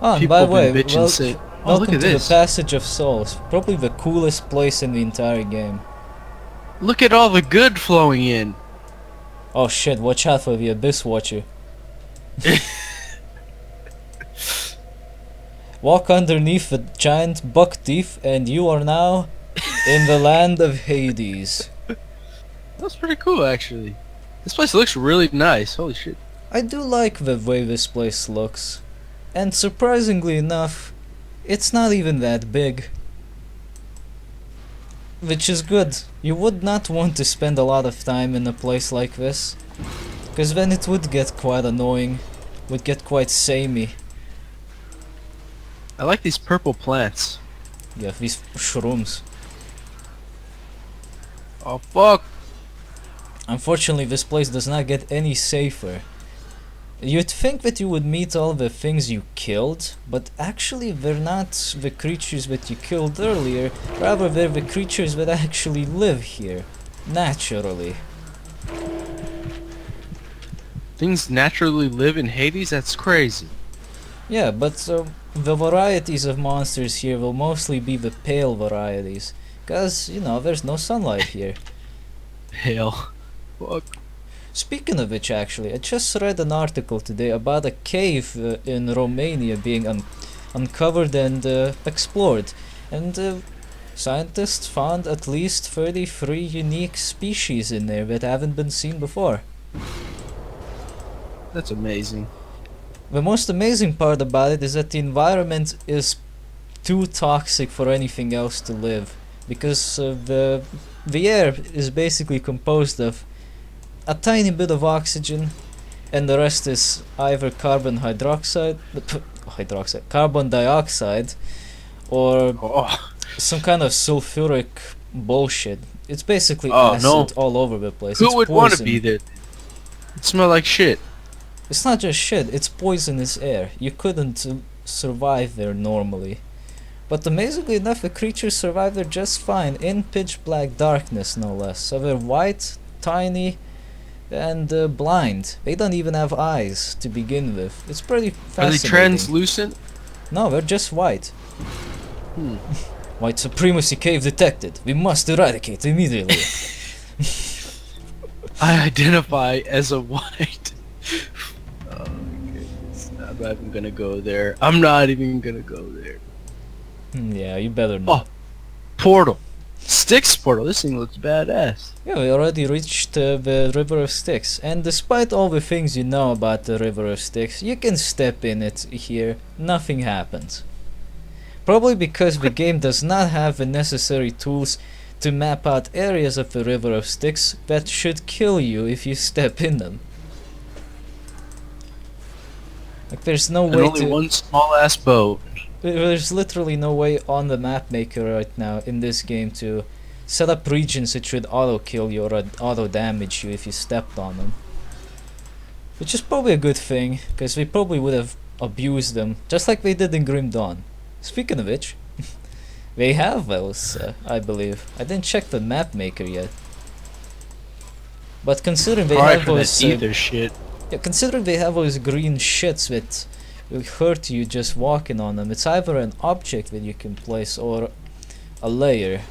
Oh, and by People the have been way, bitching say, "Oh, look welcome at to the this! Passage of Souls. Probably the coolest place in the entire game. Look at all the good flowing in." Oh shit, watch out for the Abyss Watcher. Walk underneath the giant buckteeth and you are now in the land of Hades. That's pretty cool, actually. This place looks really nice. Holy shit! I do like the way this place looks. And surprisingly enough, it's not even that big. Which is good. You would not want to spend a lot of time in a place like this. Because then it would get quite annoying. Would get quite samey. I like these purple plants. You have these shrooms. Oh fuck! Unfortunately, this place does not get any safer. You'd think that you would meet all the things you killed, but actually they're not the creatures that you killed earlier, rather they're the creatures that actually live here, naturally. Things naturally live in Hades. That's crazy. Yeah, but the varieties of monsters here will mostly be the pale varieties, cause, you know, there's no sunlight here. Hell, fuck. Speaking of which, actually, I just read an article today about a cave in Romania being uncovered and explored, and scientists found at least 33 unique species in there that haven't been seen before. That's amazing. The most amazing part about it is that the environment is too toxic for anything else to live, because the air is basically composed of a tiny bit of oxygen, and the rest is either carbon dioxide, or Oh, some kind of sulfuric bullshit. It's basically oh acid no. all over the place. It's Who would want to be poison. there? It smell like shit. It's not just shit, it's poisonous air. You couldn't survive there normally. But amazingly enough, the creatures survive there just fine, in pitch black darkness no less. So they're white, tiny, and blind. They don't even have eyes to begin with. It's pretty Are they fascinating. translucent? No, they're just white. Hmm. White supremacy cave detected. We must eradicate immediately. I identify as a white. Oh, goodness. I'm not even gonna go there. I'm not even gonna go there. Yeah, you better not. Oh, portal. Styx portal. This thing looks badass. Yeah, we already reached the River of Styx, and despite all the things you know about the River of Styx, you can step in it here, nothing happens. Probably because the game does not have the necessary tools to map out areas of the River of Styx that should kill you if you step in them. Like there's no And way only to... one small ass boat. There's literally no way on the map maker right now in this game to set up regions that should auto kill you or auto damage you if you stepped on them. Which is probably a good thing, because we probably would have abused them, just like they did in Grim Dawn. Speaking of which, they have those, I believe. I didn't check the map maker yet. But considering they Alright have for that those, ether shit. yeah, considering they have those green shits that will hurt you just walking on them, it's either an object that you can place or a layer.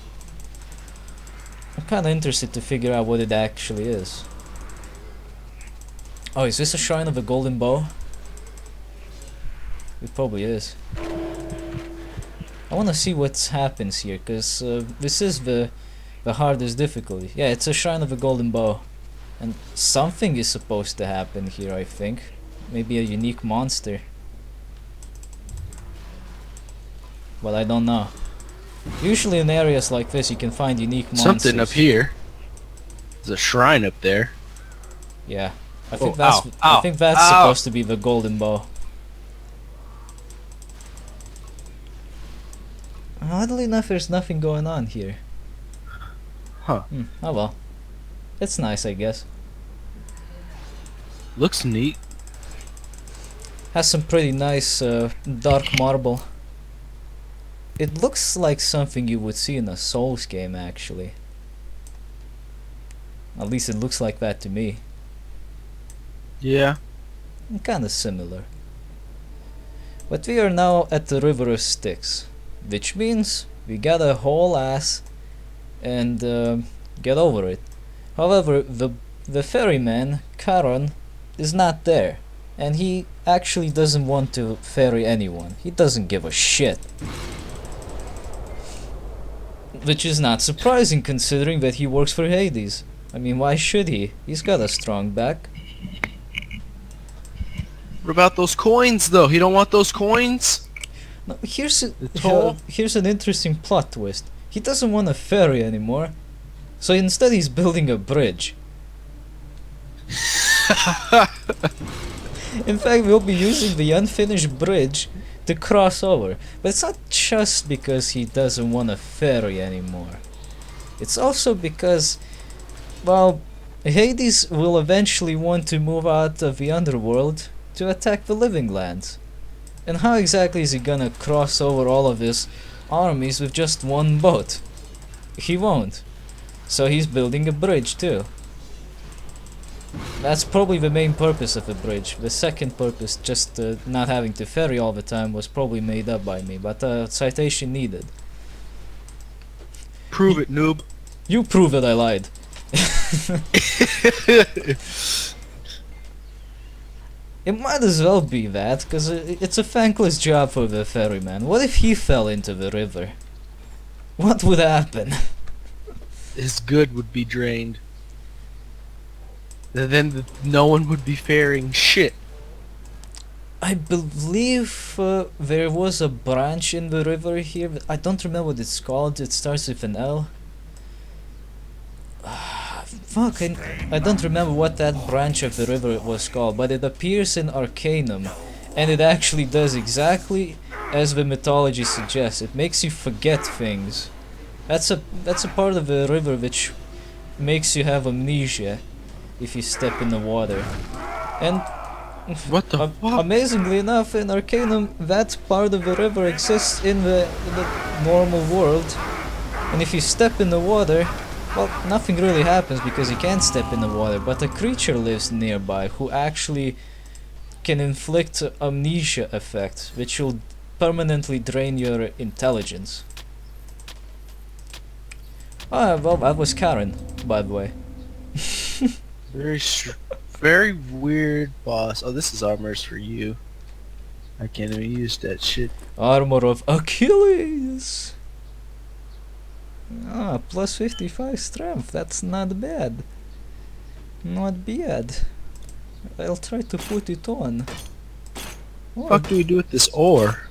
I'm kinda interested to figure out what it actually is. Oh, is this a shrine of the golden bow? It probably is. I wanna see what happens here, cause this is the hardest difficulty. Yeah, it's a shrine of the golden bow. And something is supposed to happen here, I think. Maybe a unique monster. But I don't know. Usually in areas like this you can find unique monsters. Something up here. There's a shrine up there. Yeah. I Oh, think that's ow, I ow, think that's ow. supposed to be the golden bow. Oddly enough, there's nothing going on here. Huh. Oh well. It's nice, I guess. Looks neat. Has some pretty nice dark marble. It looks like something you would see in a Souls game, actually. At least it looks like that to me. Yeah. Kinda similar. But we are now at the River of Styx, which means we gotta haul ass and get over it. However, the ferryman, Charon, is not there, and he actually doesn't want to ferry anyone. He doesn't give a shit. Which is not surprising considering that he works for Hades. I mean, why should he? He's got a strong back. What about those coins, though? He don't want those coins? No, here's toll? here's an interesting plot twist. He doesn't want a ferry anymore, so instead he's building a bridge. In fact, we'll be using the unfinished bridge to cross over. But it's not just because he doesn't want a ferry anymore. It's also because, well, Hades will eventually want to move out of the underworld to attack the living lands. And how exactly is he gonna cross over all of his armies with just one boat? He won't. So he's building a bridge too. That's probably the main purpose of the bridge. The second purpose, just not having to ferry all the time, was probably made up by me, but citation needed. Prove it, noob. You prove that I lied. It might as well be that, because it's a thankless job for the ferryman. What if he fell into the river? What would happen? His good would be drained. And then no one would be ferrying shit. I believe there was a branch in the river here. I don't remember what it's called. It starts with an L. Fuck, I don't remember what that branch of the river was called, but it appears in Arcanum, and it actually does exactly as the mythology suggests. It makes you forget things. That's a part of the river which makes you have amnesia if you step in the water. And What the fuck? amazingly enough, in Arcanum, that part of the river exists in the normal world. And if you step in the water, well, nothing really happens because you can't step in the water, but a creature lives nearby who actually can inflict amnesia effect, which will permanently drain your intelligence. Ah, well, that was Karen, by the way. Very weird boss. Oh, this is armors for you. I can't even use that shit. Armor of Achilles! Ah, plus 55 strength, that's not bad. Not bad. I'll try to put it on. What the fuck do we do with this ore?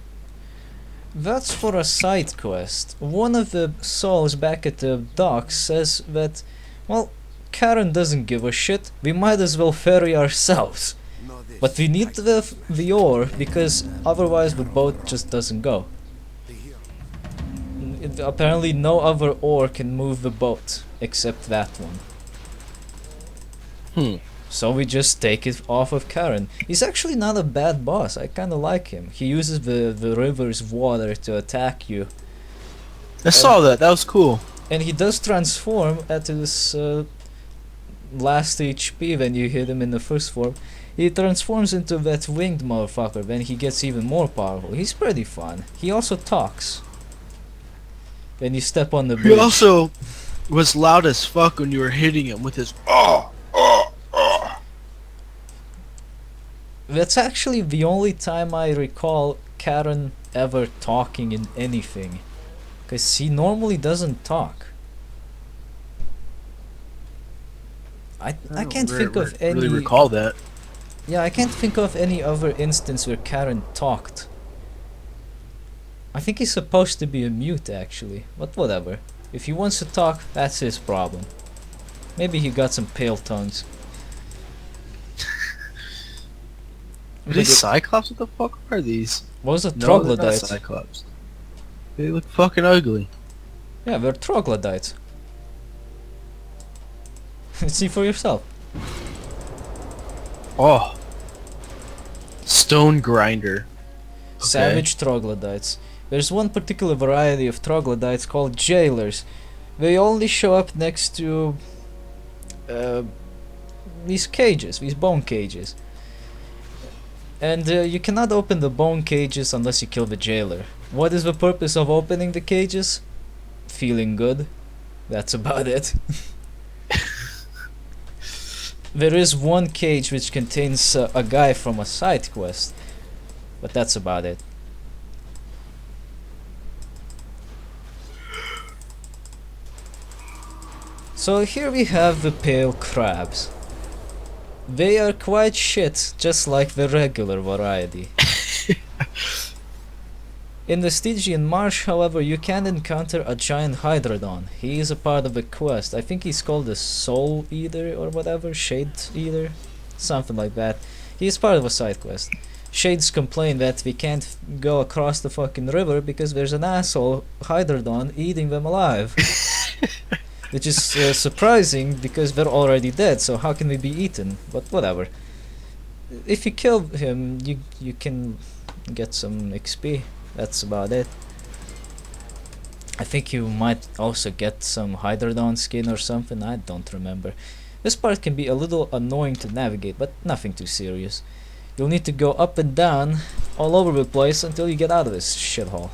That's for a side quest. One of the souls back at the docks says that, well, Karen doesn't give a shit, we might as well ferry ourselves. But we need the ore, because otherwise the boat just doesn't go. Apparently no other ore can move the boat, except that one. So we just take it off of Karen. He's actually not a bad boss, I kinda like him. He uses the river's water to attack you. I saw that was cool. And he does transform at his last HP when you hit him in the first form. He transforms into that winged motherfucker when he gets even more powerful. He's pretty fun. He also talks when you step on the bridge. He also was loud as fuck when you were hitting him with his That's actually the only time I recall Karen ever talking in anything, because he normally doesn't talk. I can't think of any. Really recall that. Yeah, I can't think of any other instance where Karen talked. I think he's supposed to be a mute actually, but whatever. If he wants to talk, that's his problem. Maybe he got some pale tongues. Are these Cyclops? What the fuck are these? What was a No, they're not troglodyte? Cyclops. They look fucking ugly. Yeah, they're troglodytes. See for yourself. Oh. Stone grinder. Okay. Savage troglodytes. There's one particular variety of troglodytes called jailers. They only show up next to these cages, these bone cages. And you cannot open the bone cages unless you kill the jailer. What is the purpose of opening the cages? Feeling good. That's about it. There is one cage which contains a guy from a side quest, but that's about it. So here we have the pale crabs. They are quite shit, just like the regular variety. In the Stygian Marsh, however, you can encounter a giant Hydrodon. He is a part of the quest. I think he's called the Soul Eater or whatever, Shade Eater, something like that. He is part of a side quest. Shades complain that we can't go across the fucking river because there's an asshole Hydrodon eating them alive. Which is surprising because they're already dead, so how can they be eaten? But whatever. If you kill him, you can get some XP. That's about it. I think you might also get some Hydrodon skin or something, I don't remember. This part can be a little annoying to navigate, but nothing too serious. You'll need to go up and down all over the place until you get out of this shithole.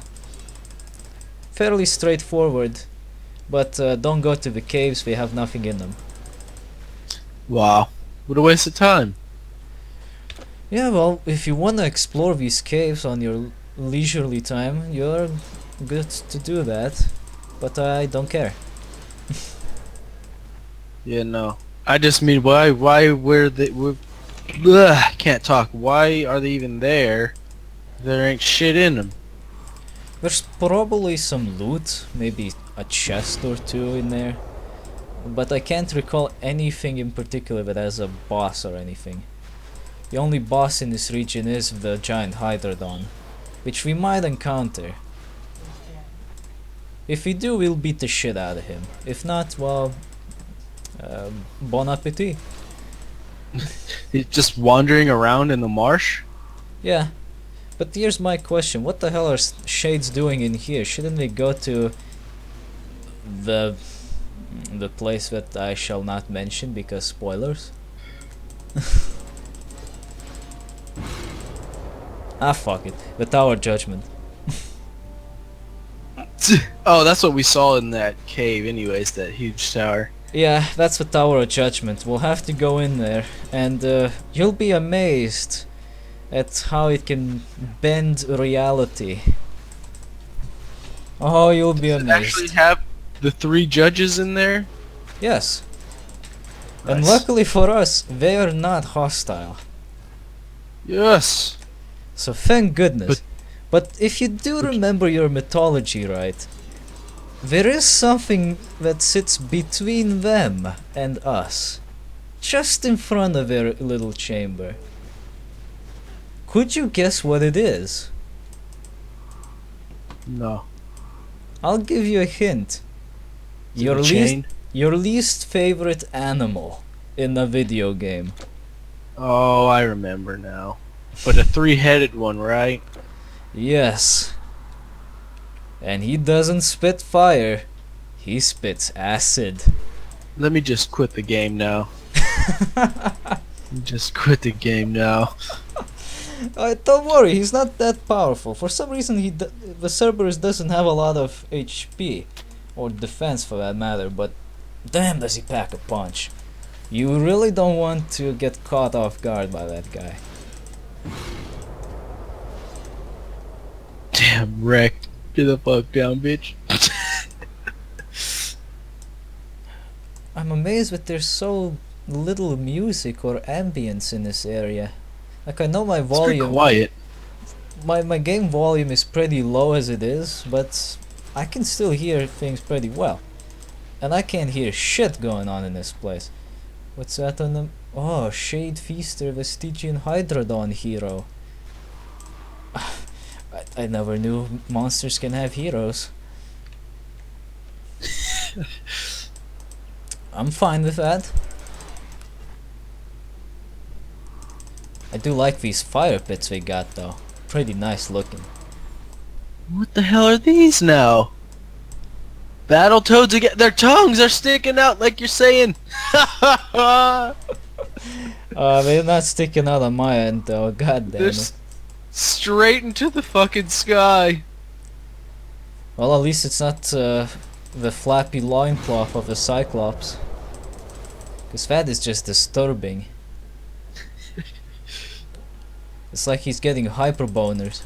Fairly straightforward, but don't go to the caves, they have nothing in them. Wow. What a waste of time. Yeah, well, if you want to explore these caves on your leisurely time, you're good to do that, but I don't care. Yeah, no. I just mean, why were they... I can't talk. Why are they even there? There ain't shit in them. There's probably some loot, maybe a chest or two in there, but I can't recall anything in particular that has a boss or anything. The only boss in this region is the giant Hydrodon, which we might encounter. If we do, we'll beat the shit out of him. If not, well, bon appetit. He's just wandering around in the marsh? Yeah, but here's my question. What the hell are Shades doing in here? Shouldn't they go to the place that I shall not mention because spoilers? Ah, fuck it. The Tower Judgment. Oh, that's what we saw in that cave anyways, that huge tower. Yeah, that's the Tower of Judgment. We'll have to go in there, and you'll be amazed at how it can bend reality. Oh, you'll be Does it amazed. actually have the 3 judges in there? Yes. And Nice. luckily for us, they are not hostile. Yes. So thank goodness. But if you do remember your mythology right, there is something that sits between them and us. Just in front of their little chamber. Could you guess what it is? No. I'll give you a hint. Is it a chain? Your least favorite animal in a video game. Oh, I remember now. But a 3-headed one, right? Yes. And he doesn't spit fire. He spits acid. Let me just quit the game now. Just quit the game now. Don't worry, he's not that powerful. For some reason, the Cerberus doesn't have a lot of HP. Or defense for that matter, but damn does he pack a punch. You really don't want to get caught off guard by that guy. Damn, wreck. Get the fuck down, bitch. I'm amazed that there's so little music or ambience in this area. Like, I know my It's pretty volume, quiet. my game volume is pretty low as it is, but I can still hear things pretty well. And I can't hear shit going on in this place. What's that on the... Oh, Shade Feaster, the Stygian Hydrodon hero. I never knew monsters can have heroes. I'm fine with that. I do like these fire pits we got though. Pretty nice looking. What the hell are these now? Battletoads again. Their tongues are sticking out like you're saying. I They're not sticking out on my end though. God damn They're it. straight into the fucking sky. Well, at least it's not the flappy loincloth of the Cyclops. Because that is just disturbing. It's like he's getting hyper boners.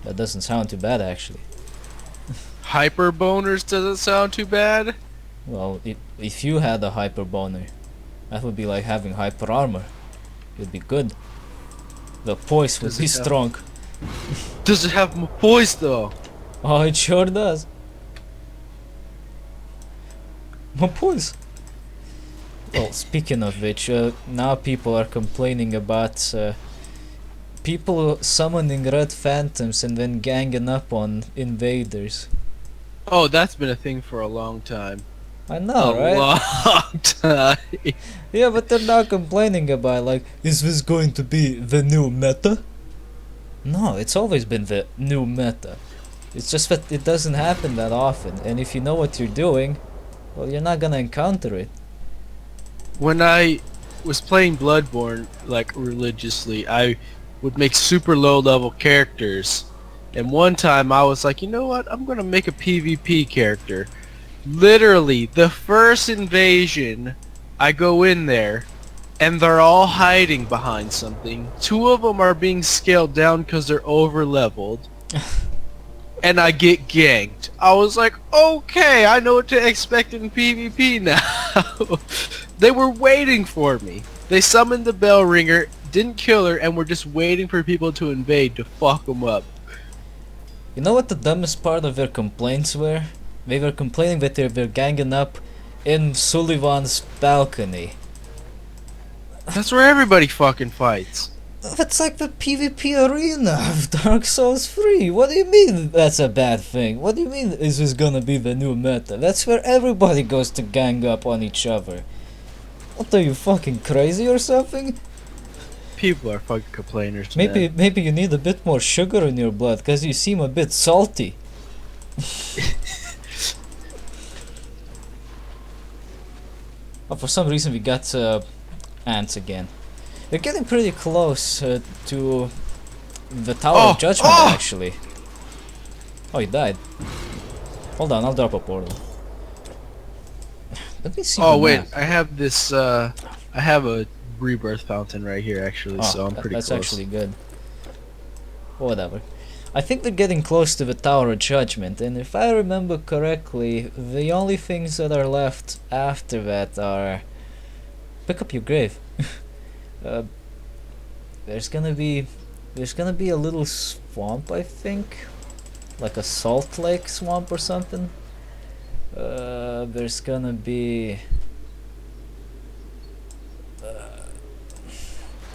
That doesn't sound too bad actually. Hyper boners doesn't sound too bad. Well, if you had a hyper boner, that would be like having hyper armor. It'd be good. The poise would Does be it have- strong. Does it have my voice though? Oh, it sure does. My poise. Well, speaking of which, now people are complaining about people summoning red phantoms and then ganging up on invaders. Oh, that's been a thing for a long time. I know, right? Long time. Yeah, but they're now complaining about like, is this going to be the new meta? No, it's always been the new meta. It's just that it doesn't happen that often, and if you know what you're doing, well, you're not gonna encounter it. When I was playing Bloodborne, like, religiously, I would make super low level characters. And one time I was like, you know what, I'm gonna make a PvP character. Literally, the first invasion, I go in there, and they're all hiding behind something. Two of them are being scaled down because they're over leveled. And I get ganked. I was like, okay, I know what to expect in PvP now. They were waiting for me. They summoned the bell ringer, didn't kill her, and were just waiting for people to invade to fuck them up. You know what the dumbest part of their complaints were? They were complaining that they're ganging up in Sullivan's balcony. That's where everybody fucking fights. That's like the PvP arena of Dark Souls 3. What do you mean that's a bad thing? What do you mean is this gonna be the new meta? That's where everybody goes to gang up on each other. What, are you fucking crazy or something? People are fucking complainers, man. Maybe you need a bit more sugar in your blood, cause you seem a bit salty. Oh, for some reason we got ants again. We're getting pretty close to the Tower of Judgment, actually. Oh, he died. Hold on, I'll drop a portal. Let me see. Oh the wait, map. I have this. I have a rebirth fountain right here, actually. So I'm pretty that's close. actually good. Whatever. I think they're getting close to the Tower of Judgment, and if I remember correctly, the only things that are left after that are... Pick up your grave. There's gonna be a little swamp, I think, like a salt lake swamp or something. There's gonna be...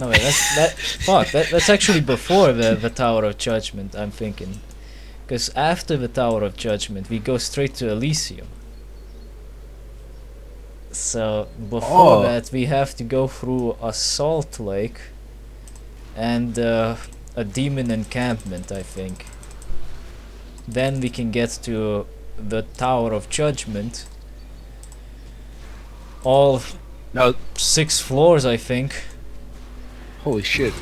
No wait, that's actually before the Tower of Judgment, I'm thinking. Because after the Tower of Judgment, we go straight to Elysium. So, before that, we have to go through a salt lake and a demon encampment, I think. Then we can get to the Tower of Judgment. All No, 6 floors, I think. holy shit.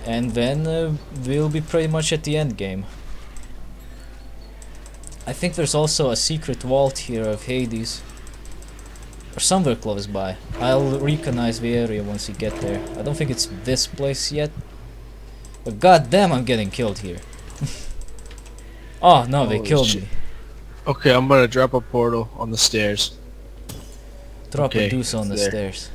And then we'll be pretty much at the end game. I think there's also a secret vault here of Hades. Or somewhere close by. I'll recognize the area once you get there. I don't think it's this place yet. But goddamn, I'm getting killed here. Oh no, they Holy killed shit. me. Okay, I'm gonna drop a portal on the stairs. Drop a Okay, deuce on the there. stairs.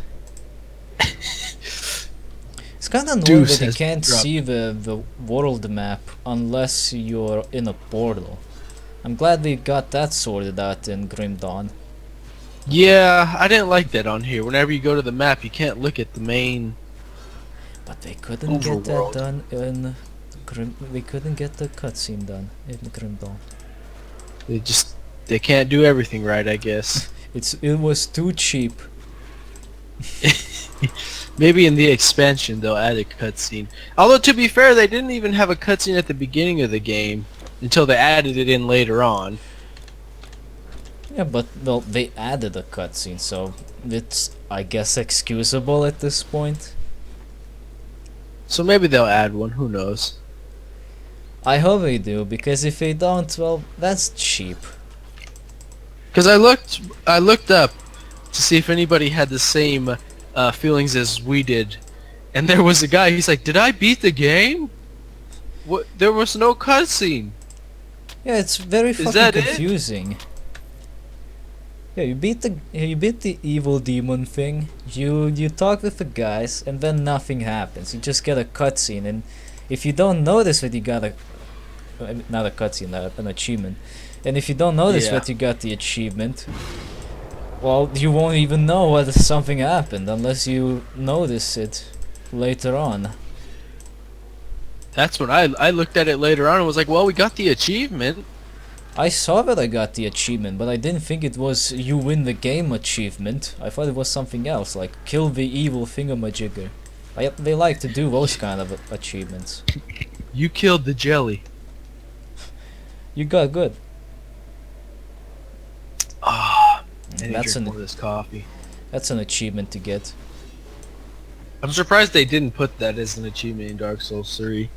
It's kinda annoying Deuce that you has can't dropped. see the world map unless you're in a portal. I'm glad we got that sorted out in Grim Dawn. Yeah, I didn't like that on here. Whenever you go to the map, you can't look at the main. But they couldn't get that Overworld. done in Grim. They couldn't get the cutscene done in Grim Dawn. They can't do everything right, I guess. It was too cheap. Maybe in the expansion they'll add a cutscene. Although to be fair, they didn't even have a cutscene at the beginning of the game until they added it in later on. Yeah, but well, they added a cutscene, so it's, I guess, excusable at this point. So maybe they'll add one. Who knows? I hope they do, because if they don't, well, that's cheap. Because I looked up to see if anybody had the same feelings as we did, and there was a guy. He's like, "Did I beat the game? What? There was no cutscene." Yeah, it's very Is fucking that it? confusing. Yeah, you beat the evil demon thing. You talk with the guys, and then nothing happens. You just get a cutscene, and if you don't notice that you got a not a cutscene, an achievement, and if you don't notice Yeah. that you got the achievement, well, you won't even know whether something happened unless you notice it later on. That's when I looked at it later on and was like, "Well, we got the achievement." I saw that I got the achievement, but I didn't think it was you win the game achievement. I thought it was something else, like kill the evil thingamajigger. They like to do those kind of achievements. You killed the jelly. You got good. Ah, I need to That's drink an more of this coffee. that's an achievement to get. I'm surprised they didn't put that as an achievement in Dark Souls 3.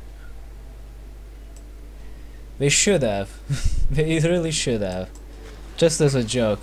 They should have. They really should have. Just as a joke.